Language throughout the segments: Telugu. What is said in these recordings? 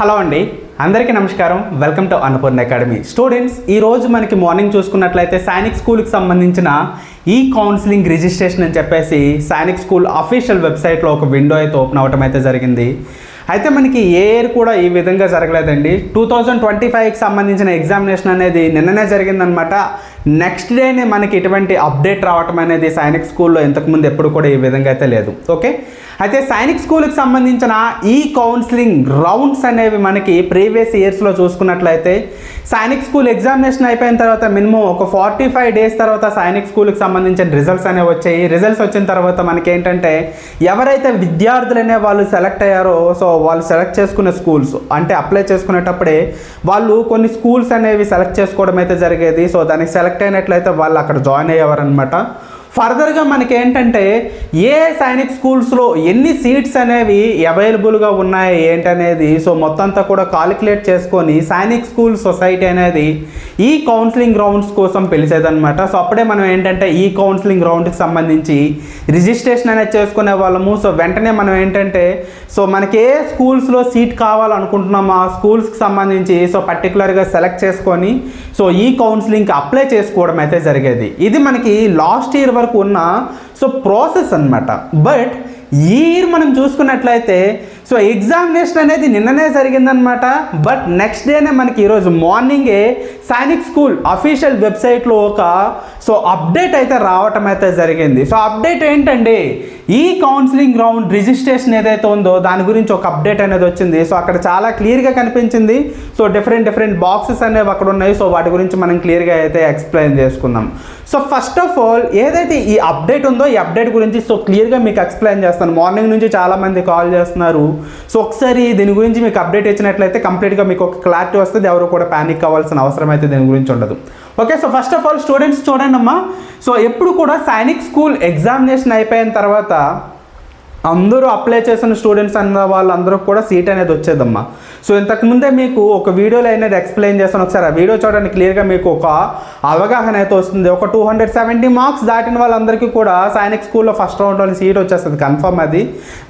హలో అండి, అందరికీ నమస్కారం. Welcome to Annapurna academy. Students, ఈరోజు మనకి మార్నింగ్ చూసుకున్నట్లయితే సైనిక్ స్కూల్కి సంబంధించిన ఈ కౌన్సిలింగ్ రిజిస్ట్రేషన్ అని చెప్పేసి సైనిక్ స్కూల్ అఫీషియల్ వెబ్సైట్లో ఒక విండో అయితే ఓపెన్ అవ్వటం అయితే జరిగింది. అయితే మనకి ఏ ఇయర్ కూడా ఈ విధంగా జరగలేదండి. 2025కి సంబంధించిన ఎగ్జామినేషన్ అనేది నిన్ననే జరిగిందనమాట. నెక్స్ట్ డేనే మనకి ఇటువంటి అప్డేట్ రావటం అనేది సైనిక్ స్కూల్లో ఇంతకుముందు ఎప్పుడు కూడా ఈ విధంగా అయితే లేదు. ఓకే, అయితే సైనిక్ స్కూల్కి సంబంధించిన ఈ కౌన్సిలింగ్ రౌండ్స్ అనేవి మనకి ప్రీవియస్ ఇయర్స్లో చూసుకున్నట్లయితే సైనిక్ స్కూల్ ఎగ్జామినేషన్ అయిపోయిన తర్వాత మినిమం ఒక 45 డేస్ తర్వాత సైనిక్ స్కూల్కి సంబంధించిన రిజల్ట్స్ అనేవి వచ్చాయి. రిజల్ట్స్ వచ్చిన తర్వాత మనకి ఏంటంటే ఎవరైతే విద్యార్థులు అనే వాళ్ళు సెలెక్ట్ అయ్యారో, సో వాళ్ళు సెలెక్ట్ చేసుకునే స్కూల్స్ అంటే అప్లై చేసుకునేటప్పుడే వాళ్ళు కొన్ని స్కూల్స్ అనేవి సెలెక్ట్ చేసుకోవడం అయితే జరిగేది. సో దానికి సెలెక్ట్ అయినట్లయితే వాళ్ళు అక్కడ జాయిన్ అయ్యేవారు అనమాట. ఫర్దర్గా మనకి ఏంటంటే ఏ సైనిక్ స్కూల్స్లో ఎన్ని సీట్స్ అనేవి అవైలబుల్గా ఉన్నాయి ఏంటనేది సో మొత్తం అంతా కూడా కాలిక్యులేట్ చేసుకొని సైనిక్ స్కూల్ సొసైటీ అనేది ఈ కౌన్సిలింగ్ రౌండ్స్ కోసం పిలిచేదనమాట. సో అప్పుడే మనం ఏంటంటే ఈ కౌన్సిలింగ్ రౌండ్కి సంబంధించి రిజిస్ట్రేషన్ అనేది చేసుకునే వాళ్ళము. సో వెంటనే మనం ఏంటంటే సో మనకి ఏ స్కూల్స్లో సీట్ కావాలనుకుంటున్నామో ఆ స్కూల్స్కి సంబంధించి సో పర్టికులర్గా సెలెక్ట్ చేసుకొని సో ఈ కౌన్సిలింగ్కి అప్లై చేసుకోవడం అయితే జరిగేది. ఇది మనకి లాస్ట్ ఇయర్ వరకు ఉన్న సో ప్రాసెస్ అన్నమాట. బట్ ఈ ఇయర్ మనం చూసుకున్నట్లయితే సో ఎగ్జామినేషన్ అనేది నిన్ననే జరిగిందనమాట. బట్ నెక్స్ట్ డేనే మనకి ఈరోజు మార్నింగే సైనిక్ స్కూల్ అఫీషియల్ వెబ్సైట్లో ఒక సో అప్డేట్ అయితే రావటం అయితే జరిగింది. సో అప్డేట్ ఏంటండి, ఈ కౌన్సిలింగ్ రౌండ్ రిజిస్ట్రేషన్ ఏదైతే ఉందో దాని గురించి ఒక అప్డేట్ అనేది వచ్చింది. సో అక్కడ చాలా క్లియర్గా కనిపించింది. సో డిఫరెంట్ బాక్సెస్ అనేవి అక్కడ ఉన్నాయి. సో వాటి గురించి మనం క్లియర్గా అయితే ఎక్స్ప్లెయిన్ చేసుకుందాం. సో ఫస్ట్ ఆఫ్ ఆల్ ఏదైతే ఈ అప్డేట్ ఉందో ఈ అప్డేట్ గురించి సో క్లియర్గా మీకు ఎక్స్ప్లెయిన్ చేస్తాను. మార్నింగ్ నుంచి చాలామంది కాల్ చేస్తున్నారు. సో ఒకసారి దీని గురించి మీకు అప్డేట్ ఇచ్చినట్లయితే కంప్లీట్గా మీకు ఒక క్లారిటీ వస్తుంది. ఎవరు కూడా ప్యానిక్ అవ్వాల్సిన అవసరం అయితే దీని గురించి ఉండదు. Okay, so first of all students చూడండి అమ్మా. సో ఎప్పుడు కూడా సైనిక్ స్కూల్ ఎగ్జామినేషన్ అయిపోయిన తర్వాత అందరూ అప్లై చేసిన స్టూడెంట్స్ అన్న వాళ్ళందరూ కూడా సీట్ అనేది వచ్చేదమ్మా. సో ఇంతకుముందే మీకు ఒక వీడియోలో అనేది ఎక్స్ప్లెయిన్ చేస్తాను. ఒకసారి ఆ వీడియో చూడండి, క్లియర్గా మీకు ఒక అవగాహన అయితే వస్తుంది. ఒక 270 మార్క్స్ దాటిన వాళ్ళందరికీ కూడా సైనిక్ స్కూల్లో ఫస్ట్ రౌండ్లో సీట్ వచ్చేస్తుంది కన్ఫర్మ్ అది.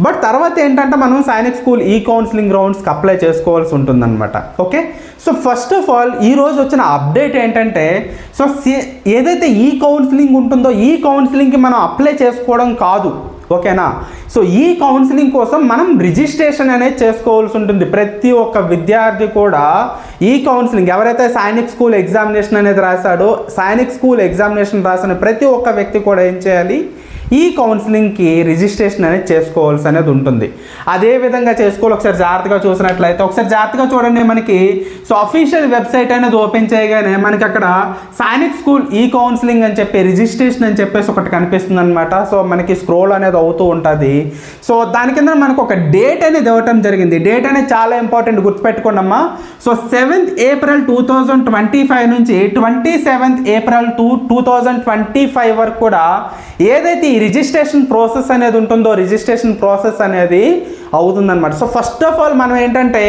బట్ తర్వాత ఏంటంటే మనం సైనిక్ స్కూల్ ఈ కౌన్సిలింగ్ రౌండ్స్కి అప్లై చేసుకోవాల్సి ఉంటుందన్నమాట. Okay, so first of all ఈరోజు వచ్చిన అప్డేట్ ఏంటంటే సో ఏదైతే ఈ కౌన్సిలింగ్ ఉంటుందో ఈ కౌన్సిలింగ్కి మనం అప్లై చేసుకోవడం కాదు. ఓకేనా, సో ఈ కౌన్సిలింగ్ కోసం మనం రిజిస్ట్రేషన్ అనేది చేసుకోవాల్సి ఉంటుంది. ప్రతి ఒక్క విద్యార్థి కూడా ఈ కౌన్సిలింగ్ ఎవరైతే సైనిక్ స్కూల్ ఎగ్జామినేషన్ అనేది రాశాడో సైనిక్ స్కూల్ ఎగ్జామినేషన్ రాసిన ప్రతి ఒక్క వ్యక్తి కూడా ఏం చేయాలి, ఈ కౌన్సిలింగ్కి రిజిస్ట్రేషన్ అనేది చేసుకోవాల్సి అనేది ఉంటుంది. అదే విధంగా చేసుకోవాలి. ఒకసారి జాగ్రత్తగా చూసినట్లయితే ఒకసారి జాగ్రత్తగా చూడండి. మనకి సో అఫీషియల్ వెబ్సైట్ అనేది ఓపెన్ చేయగానే మనకి అక్కడ సైనిక్ స్కూల్ ఈ కౌన్సిలింగ్ అని చెప్పి రిజిస్ట్రేషన్ అని చెప్పేసి ఒకటి కనిపిస్తుంది అనమాట. సో మనకి స్క్రోల్ అనేది అవుతూ ఉంటుంది. సో దాని కింద మనకు ఒక డేట్ అనేది ఇవ్వటం జరిగింది. డేట్ అనేది చాలా ఇంపార్టెంట్, గుర్తుపెట్టుకోండి అమ్మా. సో 7th April 2025 నుంచి 27th April 2025 వరకు కూడా ఏదైతే ఈ రిజిస్ట్రేషన్ ప్రాసెస్ అనేది ఉంటుందో రిజిస్ట్రేషన్ ప్రాసెస్ అనేది అవుతుందన్నమాట. సో ఫస్ట్ ఆఫ్ ఆల్ మనం ఏంటంటే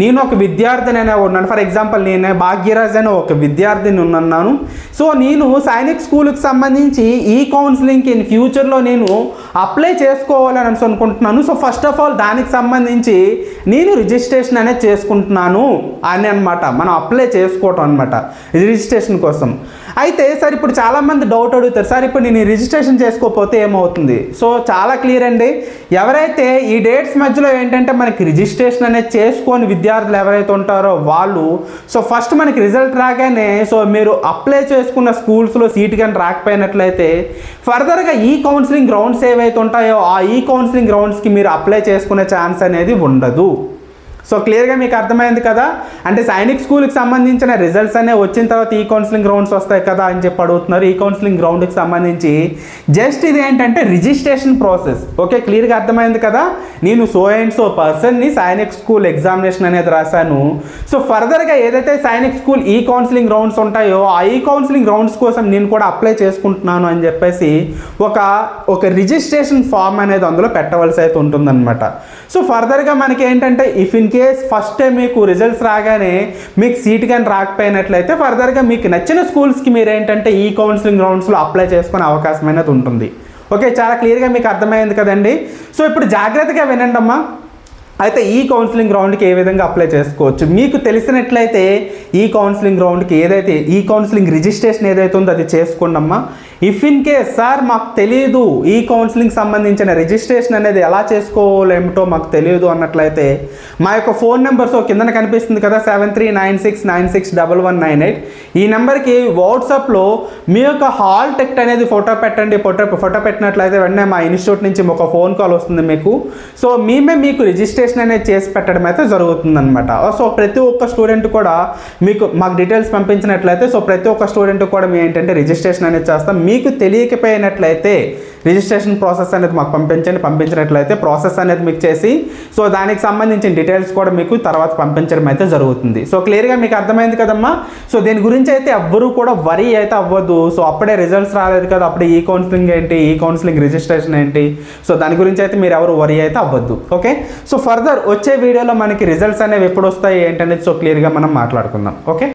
నేను ఒక విద్యార్థిని అనే ఉన్నాను. ఫర్ ఎగ్జాంపుల్ నేను భాగ్యరాజ్ అనే ఒక విద్యార్థిని ఉన్నాను. సో నేను సైనిక్ స్కూల్కి సంబంధించి ఈ కౌన్సిలింగ్కి ఇన్ ఫ్యూచర్లో నేను అప్లై చేసుకోవాలని అనుకుంటున్నాను. సో ఫస్ట్ ఆఫ్ ఆల్ దానికి సంబంధించి నేను రిజిస్ట్రేషన్ అనేది చేసుకుంటున్నాను అని అనమాట. మనం అప్లై చేసుకోవటం అనమాట రిజిస్ట్రేషన్ కోసం. అయితే సార్ ఇప్పుడు చాలామంది డౌట్ అడుగుతారు, సార్ ఇప్పుడు నేను రిజిస్ట్రేషన్ చేసుకోకపోతే ఏమవుతుంది? సో చాలా క్లియర్ అండి. ఎవరైతే ఈ డేట్స్ మధ్యలో ఏంటంటే మనకి రిజిస్ట్రేషన్ అనేది చేసుకొని విద్యార్థులు ఎవరైతే ఉంటారో వాళ్ళు సో ఫస్ట్ మనకి రిజల్ట్ రాగానే సో మీరు అప్లై చేసుకున్న స్కూల్స్లో సీట్ కానీ రాకపోయినట్లయితే ఫర్దర్గా ఈ కౌన్సిలింగ్ రౌండ్స్ ఏవైతే ఉంటాయో ఆ ఈ కౌన్సిలింగ్ రౌండ్స్కి మీరు అప్లై చేసుకునే ఛాన్స్ అనేది ఉండదు. సో క్లియర్గా మీకు అర్థమైంది కదా. అంటే సైనిక్ స్కూల్కి సంబంధించిన రిజల్ట్స్ అనేవి వచ్చిన తర్వాత ఈ కౌన్సిలింగ్ రౌండ్స్ వస్తాయి కదా అని చెప్పి అడుగుతున్నారు. ఈ కౌన్సిలింగ్ రౌండ్కి సంబంధించి జస్ట్ ఇది ఏంటంటే రిజిస్ట్రేషన్ ప్రాసెస్. ఓకే, క్లియర్గా అర్థమైంది కదా. నేను సో అండ్ సో పర్సన్ని సైనిక్ స్కూల్ ఎగ్జామినేషన్ అనేది రాశాను. సో ఫర్దర్గా ఏదైతే సైనిక్ స్కూల్ ఈ కౌన్సిలింగ్ రౌండ్స్ ఉంటాయో ఆ ఈ కౌన్సిలింగ్ రౌండ్స్ కోసం నేను కూడా అప్లై చేసుకుంటున్నాను అని చెప్పేసి ఒక రిజిస్ట్రేషన్ ఫామ్ అనేది అందులో పెట్టవలసి అయితే ఉంటుందన్నమాట. సో ఫర్దర్గా మనకి ఏంటంటే if in case first time మీకు రిజల్ట్స్ రాగానే మీకు సీట్ కానీ రాకపోయినట్లయితే ఫర్దర్గా మీకు నచ్చిన స్కూల్స్కి మీరు ఏంటంటే ఈ కౌన్సిలింగ్ రౌండ్స్లో అప్లై చేసుకునే అవకాశం అనేది ఉంటుంది. ఓకే, చాలా క్లియర్గా మీకు అర్థమైంది కదండి. సో ఇప్పుడు జాగ్రత్తగా వినండి అమ్మా. అయితే ఈ కౌన్సిలింగ్ రౌండ్కి ఏ విధంగా అప్లై చేసుకోవచ్చు మీకు తెలిసినట్లయితే ఈ కౌన్సిలింగ్ రౌండ్కి ఏదైతే ఈ కౌన్సిలింగ్ రిజిస్ట్రేషన్ ఏదైతే ఉందో అది చేసుకోండమ్మా. ఇఫ్ ఇన్ కేస్ సార్ మాకు తెలియదు ఈ కౌన్సిలింగ్ సంబంధించిన రిజిస్ట్రేషన్ అనేది ఎలా చేసుకోలేమిటో మాకు తెలియదు అన్నట్లయితే మా యొక్క ఫోన్ నెంబర్స్ కిందన కనిపిస్తుంది కదా 7396961198 ఈ నెంబర్కి వాట్సాప్లో మీ యొక్క హాల్ టికెట్ అనేది ఫోటో పెట్టండి. ఫోటో పెట్టినట్లయితే వెంటనే మా ఇన్స్టిట్యూట్ నుంచి ఒక ఫోన్ కాల్ వస్తుంది మీకు. సో మేమే మీకు రిజిస్ట్రేషన్ అనేది చేసి పెట్టడం అయితే జరుగుతుంది అనమాట. సో ప్రతి ఒక్క స్టూడెంట్ కూడా మాకు డీటెయిల్స్ పంపించినట్లయితే సో ప్రతి ఒక్క స్టూడెంట్ కూడా మేము ఏంటంటే రిజిస్ట్రేషన్ అనేది చేస్తాం. మీకు తెలియకపోయినట్లయితే రిజిస్ట్రేషన్ ప్రాసెస్ అనేది మాకు పంపించినట్లయితే ప్రాసెస్ అనేది మీకు చేసి సో దానికి సంబంధించిన డీటెయిల్స్ కూడా మీకు తర్వాత పంపించడం అయితే జరుగుతుంది. సో క్లియర్గా మీకు అర్థమైంది కదమ్మా. సో దీని గురించి అయితే ఎవ్వరూ కూడా వరీ అయితే అవ్వద్దు. సో అప్పుడే రిజల్ట్స్ రాలేదు కదా, అప్పుడే ఈ కౌన్సిలింగ్ ఏంటి, ఈ కౌన్సిలింగ్ రిజిస్ట్రేషన్ ఏంటి, సో దాని గురించి అయితే మీరు ఎవరు వరీ అయితే అవ్వద్దు. ఓకే, సో ఫర్దర్ వచ్చే వీడియోలో మనకి రిజల్ట్స్ అనేవి ఎప్పుడు వస్తాయి ఏంటనేది సో క్లియర్గా మనం మాట్లాడుకుందాం. ఓకే.